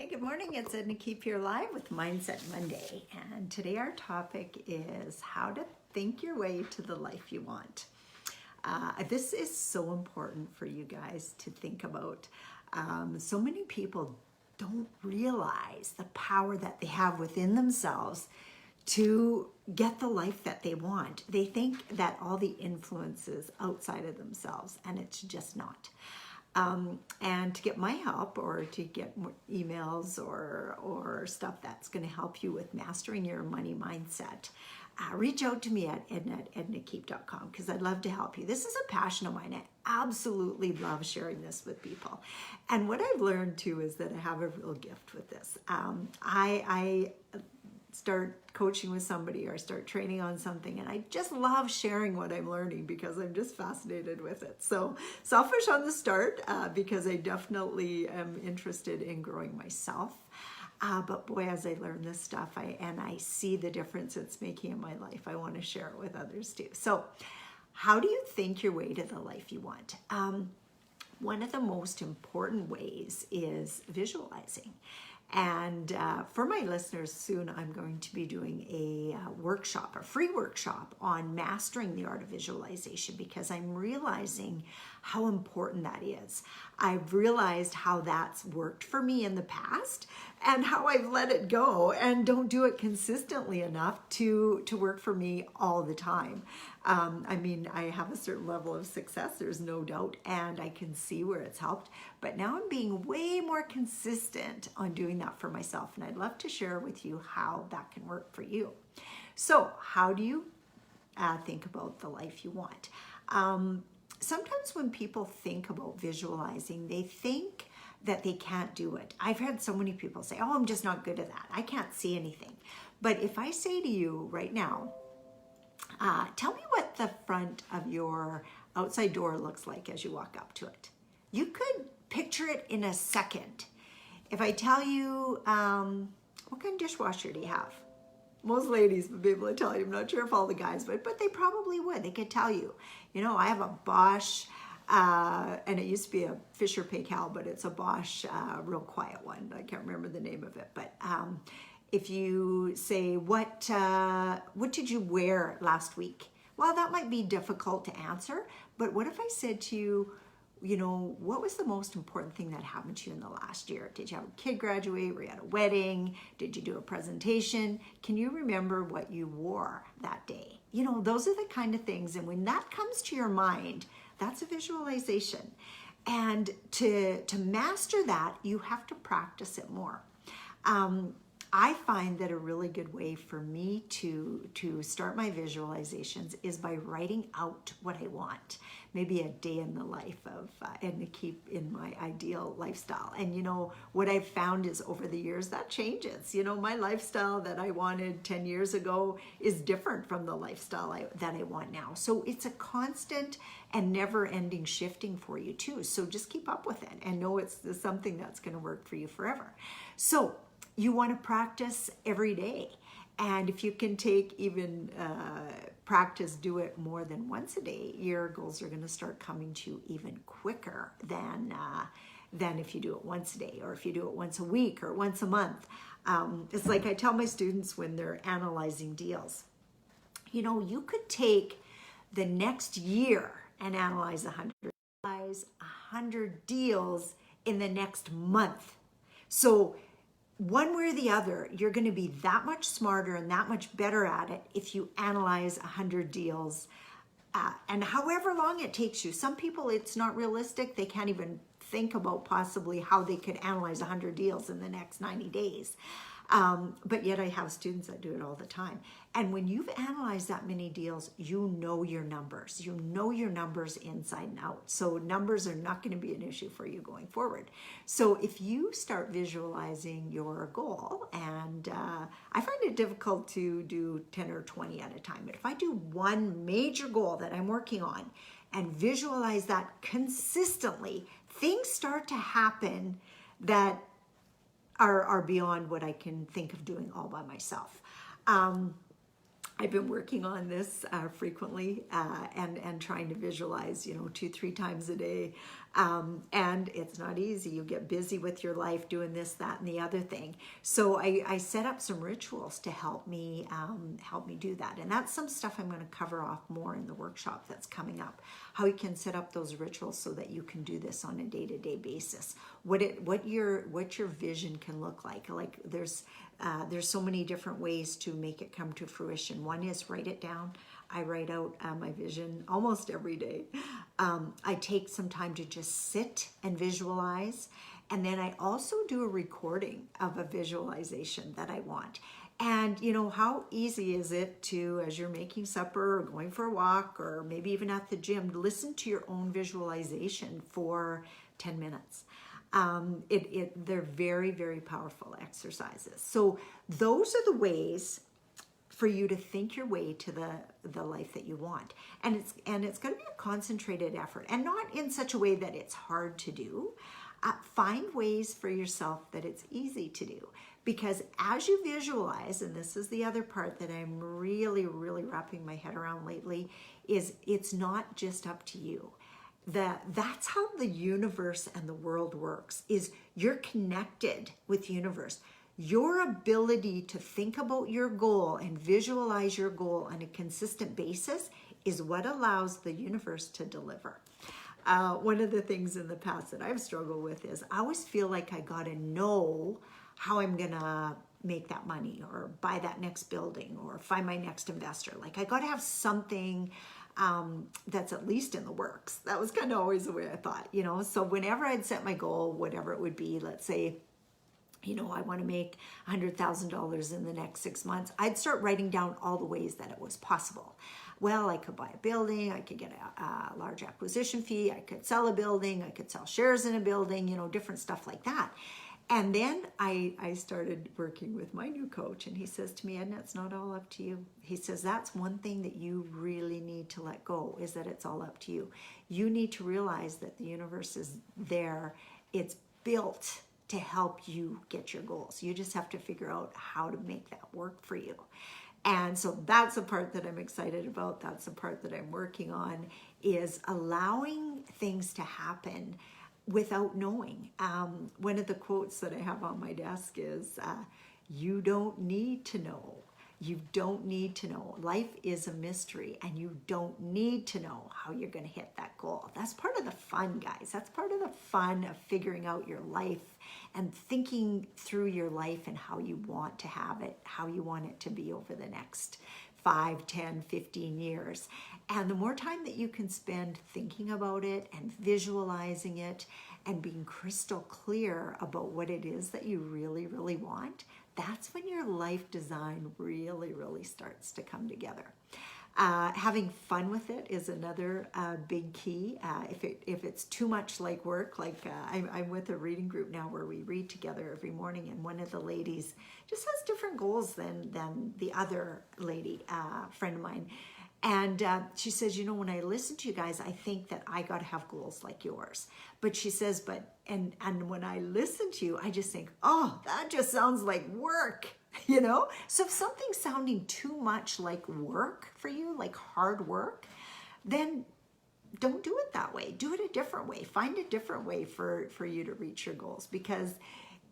Hey, good morning. It's Edna here live with Mindset Monday. And today our topic is how to think your way to the life you want. This is so important for you guys to think about. So many people don't realize the power that they have within themselves to get the life that they want. They think that all the influence is outside of themselves, and it's just not. And to get my help or to get more emails or stuff that's going to help you with mastering your money mindset, reach out to me at edna@ednakeep.com because I'd love to help you. This is a passion of mine. I absolutely love sharing this with people. And what I've learned too is that I have a real gift with this. I start coaching with somebody or start training on something, and I just love sharing what I'm learning because I'm just fascinated with it. So selfish on the start because I definitely am interested in growing myself. But boy, as I learn this stuff and I see the difference it's making in my life, I want to share it with others too. So how do you think your way to the life you want? One of the most important ways is visualizing. And for my listeners, soon I'm going to be doing a workshop, a free workshop on mastering the art of visualization because I'm realizing how important that is. I've realized how that's worked for me in the past and how I've let it go and don't do it consistently enough to work for me all the time. I mean, I have a certain level of success, there's no doubt, and I can see where it's helped. But now I'm being way more consistent on doing that for myself, and I'd love to share with you how that can work for you. So how do you think about the life you want? Sometimes when people think about visualizing, they think that they can't do it. I've had so many people say, oh, I'm just not good at that. I can't see anything. But if I say to you right now, tell me what the front of your outside door looks like as you walk up to it. You could picture it in a second. If I tell you, what kind of dishwasher do you have? Most ladies would be able to tell you. I'm not sure if all the guys would, but they probably would. They could tell you. You know, I have a Bosch, and it used to be a Fisher Paykel, but it's a Bosch real quiet one. I can't remember the name of it. But if you say, what did you wear last week? Well, that might be difficult to answer. But what if I said to you, you know, what was the most important thing that happened to you in the last year? Did you have a kid graduate? Were you at a wedding? Did you do a presentation? Can you remember what you wore that day? You know, those are the kind of things. And when that comes to your mind, that's a visualization. And to master that, you have to practice it more. I find that a really good way for me to start my visualizations is by writing out what I want. Maybe a day in the life of Edna Keep in my ideal lifestyle. And you know, what I've found is over the years that changes. You know, my lifestyle that I wanted 10 years ago is different from the lifestyle that I want now. So it's a constant and never-ending shifting for you too. So just keep up with it and know it's something that's going to work for you forever. So you want to practice every day. And if you can take even practice, do it more than once a day, your goals are going to start coming to you even quicker than if you do it once a day or if you do it once a week or once a month. It's like I tell my students when they're analyzing deals, you know, you could take the next year and analyze 100 deals in the next month. So one way or the other, you're going to be that much smarter and that much better at it if you analyze 100 deals. And however long it takes you, some people it's not realistic. They can't even think about possibly how they could analyze 100 deals in the next 90 days. But yet I have students that do it all the time. And when you've analyzed that many deals, you know your numbers. You know your numbers inside and out. So numbers are not going to be an issue for you going forward. So if you start visualizing your goal, and I find it difficult to do 10 or 20 at a time, but if I do one major goal that I'm working on and visualize that consistently, things start to happen that are beyond what I can think of doing all by myself. I've been working on this frequently and trying to visualize, 2-3 times a day And it's not easy. You get busy with your life doing this, that, and the other thing. So I set up some rituals to help me do that. And that's some stuff I'm going to cover off more in the workshop that's coming up. How you can set up those rituals so that you can do this on a day-to-day basis. What your vision can look like. Like there's so many different ways to make it come to fruition. One is write it down. I write out my vision almost every day. I take some time to just sit and visualize. And then I also do a recording of a visualization that I want. And you know, how easy is it to, as you're making supper or going for a walk or maybe even at the gym, listen to your own visualization for 10 minutes. They're very, very powerful exercises. So those are the ways for you to think your way to the life that you want. And it's going to be a concentrated effort, and not in such a way that it's hard to do. Find ways for yourself that it's easy to do. Because as you visualize, and this is the other part that I'm really, really wrapping my head around lately, is it's not just up to you. That's how the universe and the world works, is you're connected with the universe. Your ability to think about your goal and visualize your goal on a consistent basis is what allows the universe to deliver. One of the things in the past that I've struggled with is I always feel like I gotta know how I'm gonna make that money or buy that next building or find my next investor. Like I gotta have something that's at least in the works. That was kind of always the way I thought, you know. So whenever I'd set my goal, whatever it would be, let's say, you know, I want to make $100,000 in the next 6 months, I'd start writing down all the ways that it was possible. Well, I could buy a building, I could get a large acquisition fee, I could sell a building, I could sell shares in a building, you know, different stuff like that. And then I started working with my new coach, and he says to me, Edna, it's not all up to you. He says, that's one thing that you really need to let go, is that it's all up to you. You need to realize that the universe is there. It's built to help you get your goals. You just have to figure out how to make that work for you. And so that's the part that I'm excited about. That's the part that I'm working on, is allowing things to happen without knowing. One of the quotes that I have on my desk is, you don't need to know. You don't need to know. Life is a mystery, and you don't need to know how you're going to hit that goal. That's part of the fun, guys. That's part of the fun of figuring out your life and thinking through your life and how you want to have it, how you want it to be over the next 5, 10, 15 years. And the more time that you can spend thinking about it and visualizing it and being crystal clear about what it is that you really, really want, that's when your life design really, really starts to come together. Having fun with it is another big key. If it's too much like work, like I'm with a reading group now where we read together every morning, and one of the ladies just has different goals than the other lady, friend of mine. And she says, you know, when I listen to you guys, I think that I got to have goals like yours. But she says, and when I listen to you, I just think, oh, that just sounds like work, you know? So if something's sounding too much like work for you, like hard work, then don't do it that way. Do it a different way. Find a different way for you to reach your goals, because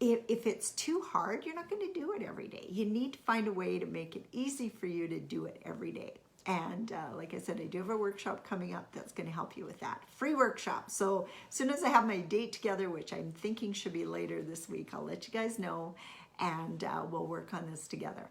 if it's too hard, you're not going to do it every day. You need to find a way to make it easy for you to do it every day. And like I said, I do have a workshop coming up that's going to help you with that. Free workshop. So as soon as I have my date together, which I'm thinking should be later this week, I'll let you guys know, and we'll work on this together.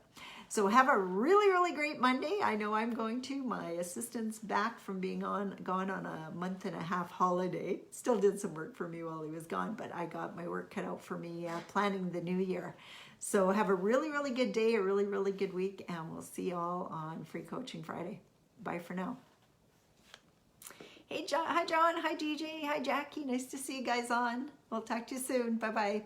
So have a really, really great Monday. I know I'm going to. My assistant's back from being gone on a 1.5-month holiday. Still did some work for me while he was gone, but I got my work cut out for me planning the new year. So have a really, really good day, a really, really good week, and we'll see you all on Free Coaching Friday. Bye for now. Hey, John. Hi, John. Hi, DJ. Hi, Jackie. Nice to see you guys on. We'll talk to you soon. Bye-bye.